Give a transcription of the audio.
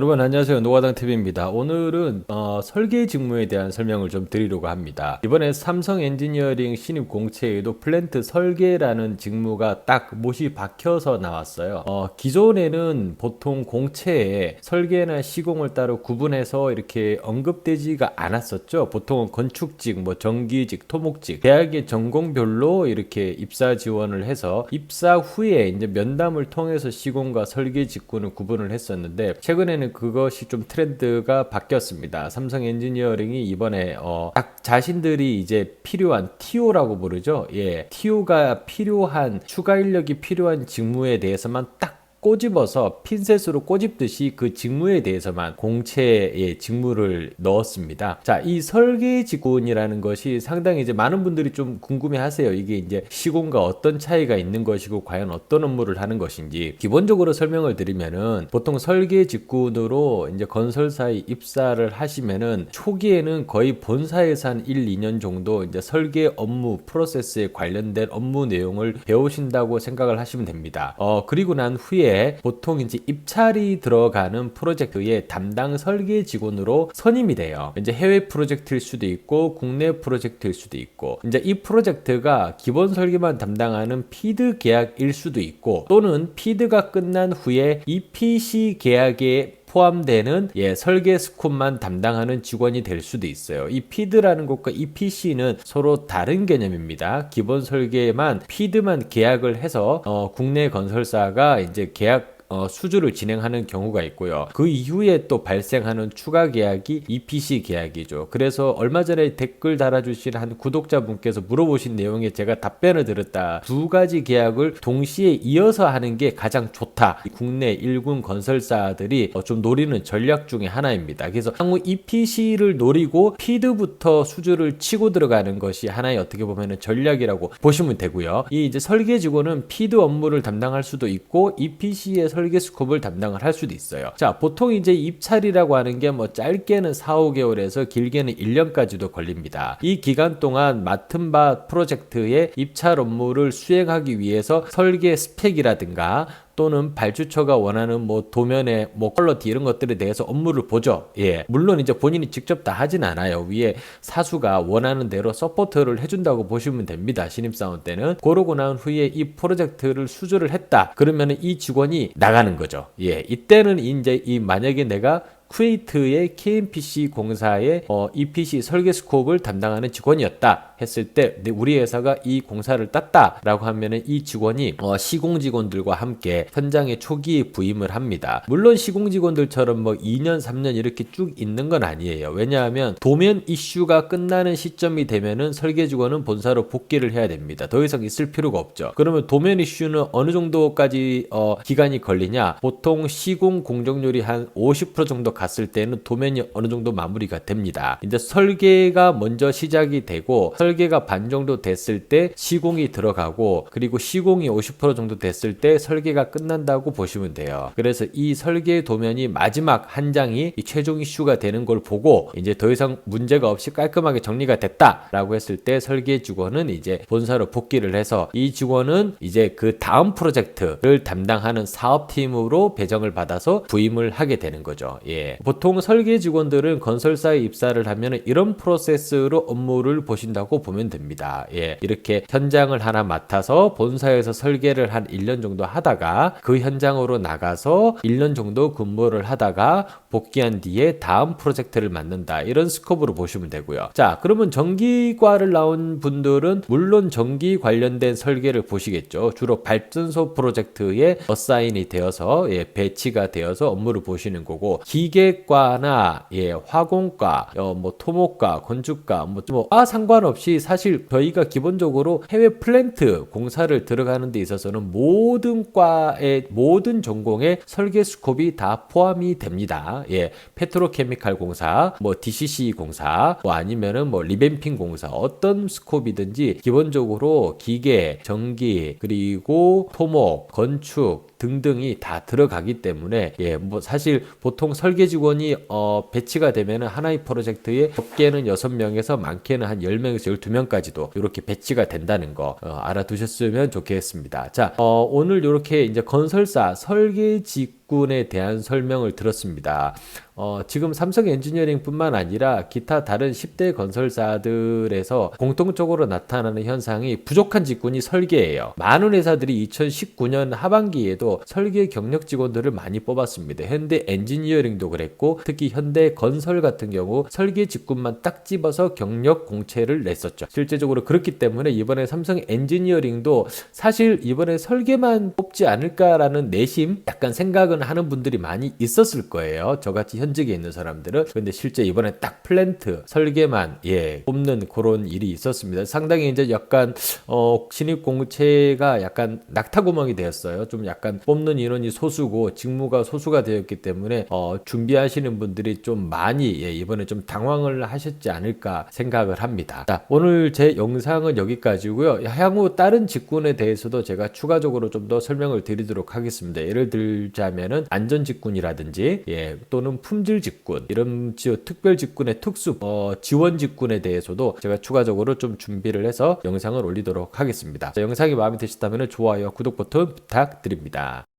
여러분 안녕하세요. 노가당TV입니다. 오늘은 설계 직무에 대한 설명을 좀 드리려고 합니다. 이번에 삼성 엔지니어링 신입 공채에도 플랜트 설계라는 직무가 딱 못이 박혀서 나왔어요. 기존에는 보통 공채에 설계나 시공을 따로 구분해서 이렇게 언급되지가 않았었죠. 보통은 건축직, 전기직, 토목직, 대학의 전공별로 이렇게 입사 지원을 해서 입사 후에 이제 면담을 통해서 시공과 설계 직군을 구분을 했었는데, 최근에는 그것이 좀 트렌드가 바뀌었습니다. 삼성 엔지니어링이 이번에 딱 자신들이 이제 필요한 TO라고 부르죠. TO가 필요한, 추가 인력이 필요한 직무에 대해서만 딱 꼬집어서 핀셋으로 꼬집듯이 그 직무에 대해서만 공채의 직무를 넣었습니다. 자, 이 설계 직군이라는 것이 상당히 이제 많은 분들이 좀 궁금해 하세요. 이게 이제 시공과 어떤 차이가 있는 것이고 과연 어떤 업무를 하는 것인지. 기본적으로 설명을 드리면은, 보통 설계 직군으로 이제 건설사에 입사를 하시면은 초기에는 거의 본사에서 한 1, 2년 정도 이제 설계 업무 프로세스에 관련된 업무 내용을 배우신다고 생각을 하시면 됩니다. 그리고 난 후에 보통 이제 입찰이 들어가는 프로젝트의 담당 설계 직원으로 선임이 돼요. 이제 해외 프로젝트일 수도 있고 국내 프로젝트일 수도 있고, 이제 이 프로젝트가 기본 설계만 담당하는 피드 계약일 수도 있고, 또는 피드가 끝난 후에 EPC 계약에 포함되는 설계 스콥만 담당하는 직원이 될 수도 있어요. 이 피드라는 것과 EPC는 서로 다른 개념입니다. 기본 설계만, 피드만 계약을 해서 국내 건설사가 이제 계약 수주를 진행하는 경우가 있고요. 그 이후에 또 발생하는 추가 계약이 EPC 계약이죠. 그래서 얼마 전에 댓글 달아주신 한 구독자분께서 물어보신 내용에 제가 답변을 드렸다. 두 가지 계약을 동시에 이어서 하는 게 가장 좋다. 국내 일군 건설사들이 좀 노리는 전략 중에 하나입니다. 그래서 향후 EPC를 노리고 피드부터 수주를 치고 들어가는 것이 하나의 어떻게 보면 전략이라고 보시면 되고요. 이 이제 설계 직원은 피드 업무를 담당할 수도 있고 EPC의 설계 스콥을 담당을 할 수도 있어요. 자, 보통 이제 입찰이라고 하는 게 짧게는 4, 5개월에서 길게는 1년까지도 걸립니다. 이 기간 동안 맡은 바 프로젝트의 입찰 업무를 수행하기 위해서 설계 스펙이라든가 또는 발주처가 원하는 도면의 퀄러티 이런 것들에 대해서 업무를 보죠. 물론 이제 본인이 직접 다 하진 않아요. 위에 사수가 원하는 대로 서포트를 해준다고 보시면 됩니다. 신입사원 때는. 그러고 난 후에 이 프로젝트를 수주를 했다. 그러면 이 직원이 나가는 거죠. 이때는 이제 만약에 내가 쿠웨이트의 KMPC 공사의 EPC 설계 스콥을 담당하는 직원이었다 했을 때, 우리 회사가 이 공사를 땄다 라고 하면은 이 직원이 시공 직원들과 함께 현장에 초기에 부임을 합니다. 물론 시공 직원들처럼 2년 3년 이렇게 쭉 있는 건 아니에요. 왜냐하면 도면 이슈가 끝나는 시점이 되면은 설계 직원은 본사로 복귀를 해야 됩니다. 더 이상 있을 필요가 없죠. 그러면 도면 이슈는 어느 정도까지 기간이 걸리냐? 보통 시공 공정률이 한 50% 정도 갔을 때는 도면이 어느 정도 마무리가 됩니다. 이제 설계가 먼저 시작이 되고, 설계가 반 정도 됐을 때 시공이 들어가고, 그리고 시공이 50% 정도 됐을 때 설계가 끝난다고 보시면 돼요. 그래서 이 설계 도면이 마지막 한 장이 이 최종 이슈가 되는 걸 보고, 이제 더 이상 문제가 없이 깔끔하게 정리가 됐다라고 했을 때 설계 직원은 이제 본사로 복귀를 해서, 이 직원은 이제 그 다음 프로젝트를 담당하는 사업팀으로 배정을 받아서 부임을 하게 되는 거죠. 보통 설계 직원들은 건설사에 입사를 하면 이런 프로세스로 업무를 보신다고 보면 됩니다. 이렇게 현장을 하나 맡아서 본사에서 설계를 한 1년 정도 하다가 그 현장으로 나가서 1년 정도 근무를 하다가 복귀한 뒤에 다음 프로젝트를 맡는다. 이런 스코프로 보시면 되고요. 자, 그러면 전기과를 나온 분들은 물론 전기 관련된 설계를 보시겠죠. 주로 발전소 프로젝트에 어사인이 되어서 배치가 되어서 업무를 보시는 거고, 기계과나 화공과, 토목과, 건축과 과 상관없이 사실 저희가 기본적으로 해외 플랜트 공사를 들어가는 데 있어서는 모든 과의 모든 전공의 설계 스콥이 다 포함이 됩니다. 페트로케미칼 공사, DCC 공사, 아니면은 리뱀핑 공사, 어떤 스콥이든지 기본적으로 기계, 전기, 그리고 토목, 건축 등등이 다 들어가기 때문에 사실 보통 설계 직원이 배치가 되면 하나의 프로젝트에 적게는 6명에서 많게는 한 10명에서 12명까지도 이렇게 배치가 된다는 거 알아두셨으면 좋겠습니다. 자, 오늘 이렇게 이제 건설사 설계직 직군에 대한 설명을 들었습니다. 지금 삼성 엔지니어링뿐만 아니라 기타 다른 10대 건설사들에서 공통적으로 나타나는 현상이 부족한 직군이 설계예요. 많은 회사들이 2019년 하반기에도 설계 경력 직원들을 많이 뽑았습니다. 현대 엔지니어링도 그랬고 특히 현대 건설 같은 경우 설계 직군만 딱 집어서 경력 공채를 냈었죠. 실제적으로 그렇기 때문에 이번에 삼성 엔지니어링도 사실 이번에 설계만 뽑지 않을까라는 내심 약간 생각은 하는 분들이 많이 있었을 거예요. 저같이 현직에 있는 사람들은. 근데 실제 이번에 딱 플랜트 설계만 뽑는 그런 일이 있었습니다. 상당히 이제 약간 신입 공채가 약간 낙타구멍이 되었어요. 좀 약간 뽑는 인원이 소수고 직무가 소수가 되었기 때문에 준비하시는 분들이 좀 많이 이번에 좀 당황을 하셨지 않을까 생각을 합니다. 자, 오늘 제 영상은 여기까지고요. 향후 다른 직군에 대해서도 제가 추가적으로 좀 더 설명을 드리도록 하겠습니다. 예를 들자면은 안전 직군이라든지 또는 품질 직군, 이런 특별 직군의 특수 지원 직군에 대해서도 제가 추가적으로 좀 준비를 해서 영상을 올리도록 하겠습니다. 자, 영상이 마음에 드셨다면 좋아요, 구독 버튼 부탁드립니다.